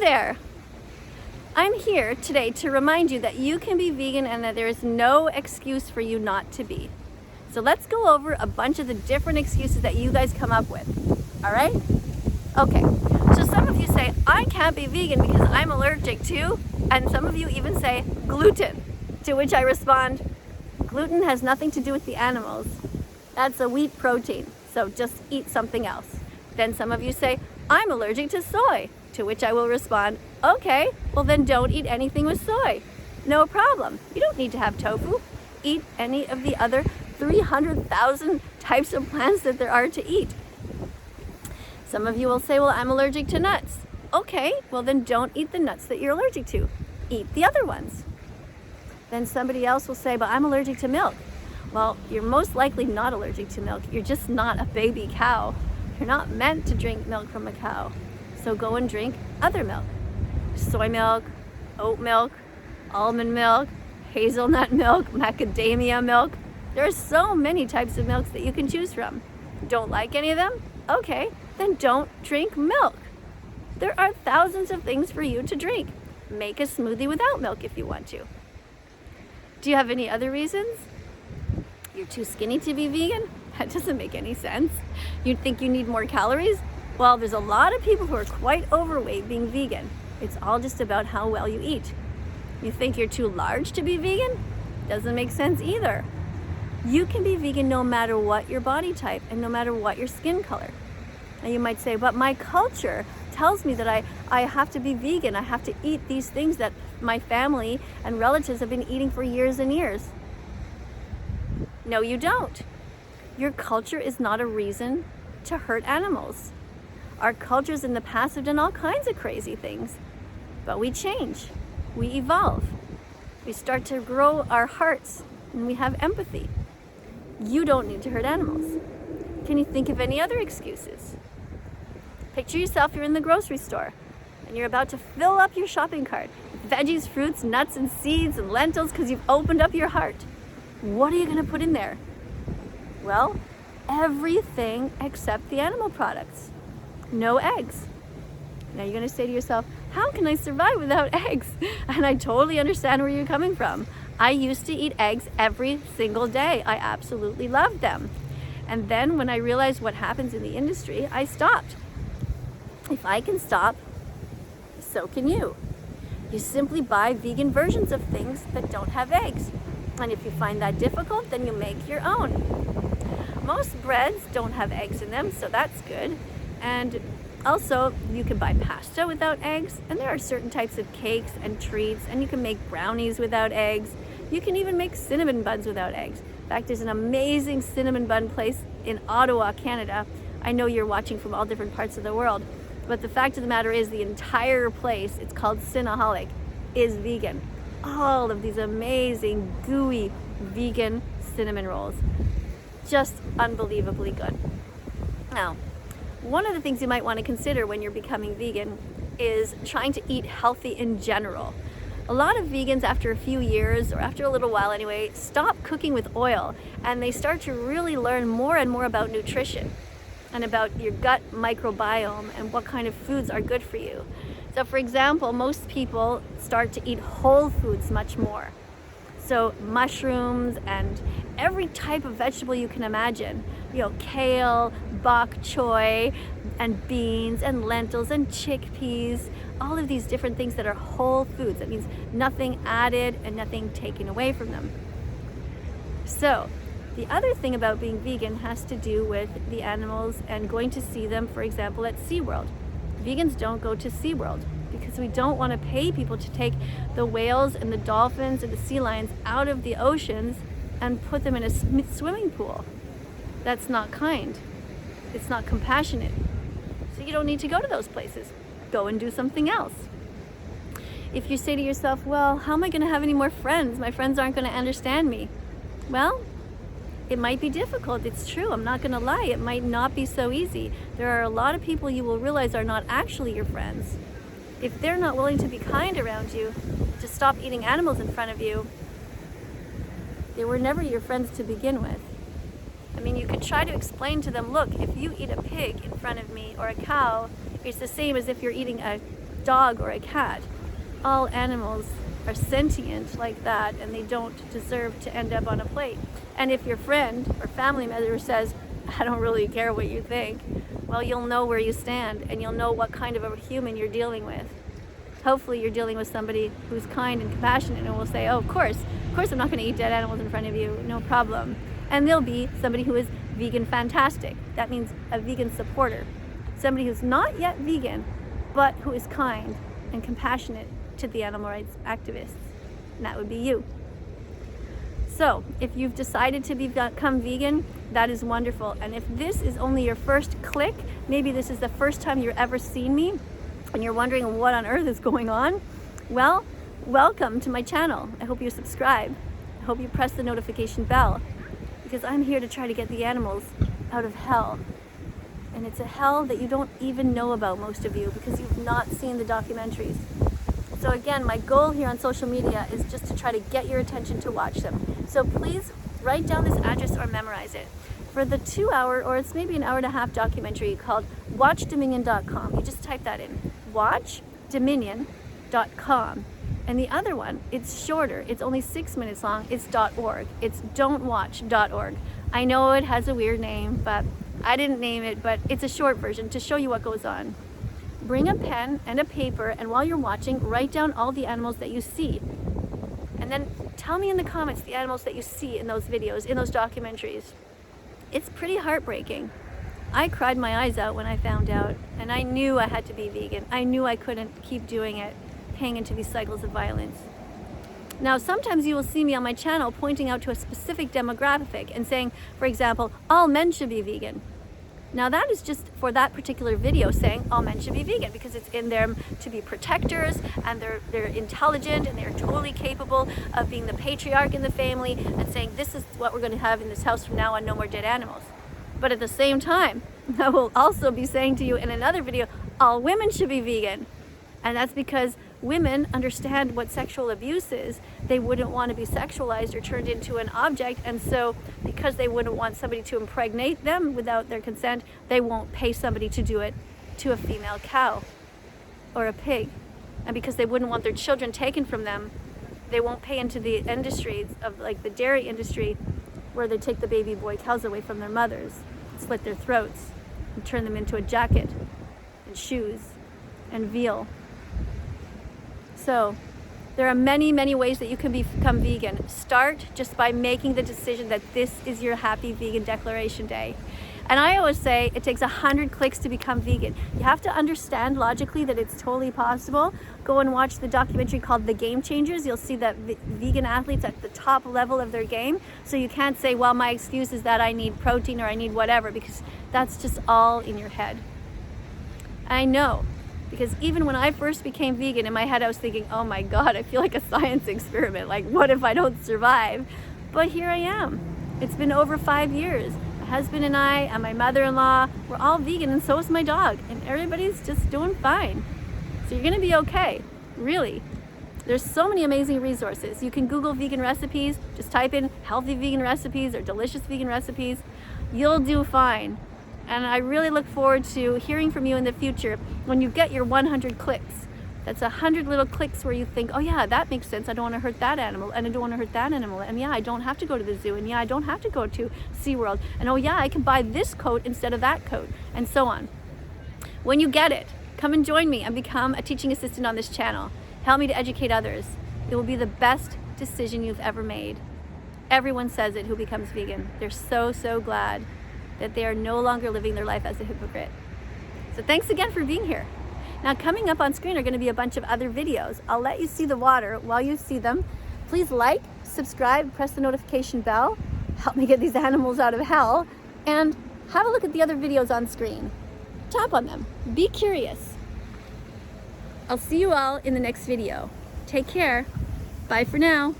there! I'm here today to remind you that you can be vegan and that there is no excuse for you not to be. So let's go over a bunch of the different excuses that you guys come up with. All right? Okay. So some of you say, I can't be vegan because I'm allergic to, and some of you even say gluten, to which I respond, gluten has nothing to do with the animals. That's a wheat protein, so just eat something else. Then some of you say, I'm allergic to soy, to which I will respond, okay, well then don't eat anything with soy. No problem. You don't need to have tofu. Eat any of the other 300,000 types of plants that there are to eat. Some of you will say, well, I'm allergic to nuts. Okay, well then don't eat the nuts that you're allergic to. Eat the other ones. Then somebody else will say, but I'm allergic to milk. Well, you're most likely not allergic to milk. You're just not a baby cow. You're not meant to drink milk from a cow. So go and drink other milk. Soy milk, oat milk, almond milk, hazelnut milk, macadamia milk. There are so many types of milks that you can choose from. Don't like any of them? Okay, then don't drink milk. There are thousands of things for you to drink. Make a smoothie without milk if you want to. Do you have any other reasons? You're too skinny to be vegan? That doesn't make any sense. You think you need more calories? Well, there's a lot of people who are quite overweight being vegan. It's all just about how well you eat. You think you're too large to be vegan? Doesn't make sense either. You can be vegan no matter what your body type and no matter what your skin color. Now you might say, but my culture tells me that I have to be vegan. I have to eat these things that my family and relatives have been eating for years and years. No, you don't. Your culture is not a reason to hurt animals. Our cultures in the past have done all kinds of crazy things, but we change, we evolve. We start to grow our hearts and we have empathy. You don't need to hurt animals. Can you think of any other excuses? Picture yourself, you're in the grocery store and you're about to fill up your shopping cart with veggies, fruits, nuts, and seeds and lentils because you've opened up your heart. What are you going to put in there? Well, everything except the animal products. No eggs. Now you're going to say to yourself, how can I survive without eggs? And I totally understand where you're coming from. I used to eat eggs every single day. I absolutely loved them. And then when I realized what happens in the industry, I stopped. If I can stop, so can you. You simply buy vegan versions of things that don't have eggs. And if you find that difficult, then you make your own. Most breads don't have eggs in them, so that's good. And also, you can buy pasta without eggs, and there are certain types of cakes and treats, and you can make brownies without eggs. You can even make cinnamon buns without eggs. In fact, there's an amazing cinnamon bun place in Ottawa, Canada. I know you're watching from all different parts of the world, but the fact of the matter is the entire place, it's called Cinnaholic, is vegan. All of these amazing, gooey, vegan cinnamon rolls. Just unbelievably good. Now, one of the things you might want to consider when you're becoming vegan is trying to eat healthy in general. A lot of vegans, after a few years, or after a little while anyway, stop cooking with oil and they start to really learn more and more about nutrition and about your gut microbiome and what kind of foods are good for you. So for example, most people start to eat whole foods much more. So mushrooms and every type of vegetable you can imagine. Kale, bok choy, and beans, and lentils, and chickpeas. All of these different things that are whole foods. That means nothing added and nothing taken away from them. So the other thing about being vegan has to do with the animals and going to see them, for example, at SeaWorld. Vegans don't go to SeaWorld because we don't want to pay people to take the whales and the dolphins and the sea lions out of the oceans and put them in a swimming pool. That's not kind. It's not compassionate. So you don't need to go to those places. Go and do something else. If you say to yourself, well, how am I going to have any more friends? My friends aren't going to understand me. Well, it might be difficult. It's true. I'm not going to lie. It might not be so easy. There are a lot of people you will realize are not actually your friends. If they're not willing to be kind around you, to stop eating animals in front of you, they were never your friends to begin with. I mean, you could try to explain to them, look, if you eat a pig in front of me or a cow, it's the same as if you're eating a dog or a cat. All animals are sentient like that, and they don't deserve to end up on a plate. And if your friend or family member says, I don't really care what you think, well, you'll know where you stand, and you'll know what kind of a human you're dealing with. Hopefully you're dealing with somebody who's kind and compassionate and will say, oh, of course I'm not going to eat dead animals in front of you, no problem. And they'll be somebody who is vegan fantastic. That means a vegan supporter. Somebody who's not yet vegan, but who is kind and compassionate to the animal rights activists. And that would be you. So if you've decided to become vegan, that is wonderful. And if this is only your first click, maybe this is the first time you've ever seen me, and you're wondering what on earth is going on, well, welcome to my channel. I hope you subscribe. I hope you press the notification bell, because I'm here to try to get the animals out of hell. And it's a hell that you don't even know about, most of you, because you've not seen the documentaries. So again, my goal here on social media is just to try to get your attention to watch them. So please write down this address or memorize it. For the 2-hour, or it's maybe an hour and a half documentary called watchdominion.com. You just type that in, watchdominion.com. And the other one, it's shorter, it's only 6 minutes long, it's .org. It's don'twatch.org. I know it has a weird name, but I didn't name it, but it's a short version to show you what goes on. Bring a pen and a paper, and while you're watching, write down all the animals that you see. And then tell me in the comments the animals that you see in those videos, in those documentaries. It's pretty heartbreaking. I cried my eyes out when I found out, and I knew I had to be vegan. I knew I couldn't keep doing it, paying into these cycles of violence. Now, sometimes you will see me on my channel pointing out to a specific demographic and saying, for example, all men should be vegan. Now that is just for that particular video saying all men should be vegan, because it's in them to be protectors, and they're intelligent, and they're totally capable of being the patriarch in the family and saying this is what we're going to have in this house from now on, no more dead animals. But at the same time, I will also be saying to you in another video, all women should be vegan. And that's because women understand what sexual abuse is. They wouldn't want to be sexualized or turned into an object, and so because they wouldn't want somebody to impregnate them without their consent, they won't pay somebody to do it to a female cow or a pig. And because they wouldn't want their children taken from them, they won't pay into the industries of like the dairy industry, where they take the baby boy cows away from their mothers, slit their throats, and turn them into a jacket and shoes and veal. So there are many, many ways that you can become vegan. Start just by making the decision that this is your happy vegan declaration day. And I always say it takes 100 clicks to become vegan. You have to understand logically that it's totally possible. Go and watch the documentary called The Game Changers. You'll see that vegan athletes at the top level of their game. So you can't say, well, my excuse is that I need protein or I need whatever, because that's just all in your head. I know. Because even when I first became vegan, in my head I was thinking, oh my God, I feel like a science experiment. Like, what if I don't survive? But here I am. It's been over 5 years. My husband and I and my mother-in-law, we're all vegan, and so is my dog. And everybody's just doing fine. So you're gonna be okay, really. There's so many amazing resources. You can Google vegan recipes, just type in healthy vegan recipes or delicious vegan recipes. You'll do fine. And I really look forward to hearing from you in the future when you get your 100 clicks. That's 100 little clicks where you think, oh yeah, that makes sense. I don't want to hurt that animal, and I don't want to hurt that animal. And yeah, I don't have to go to the zoo. And yeah, I don't have to go to SeaWorld. And oh yeah, I can buy this coat instead of that coat, and so on. When you get it, come and join me and become a teaching assistant on this channel. Help me to educate others. It will be the best decision you've ever made. Everyone says it who becomes vegan. They're so, so glad that they are no longer living their life as a hypocrite. So thanks again for being here. Now, coming up on screen are going to be a bunch of other videos. I'll let you see the water while you see them. Please like, subscribe, press the notification bell, help me get these animals out of hell, and have a look at the other videos on screen. Tap on them. Be curious. I'll see you all in the next video. Take care. Bye for now.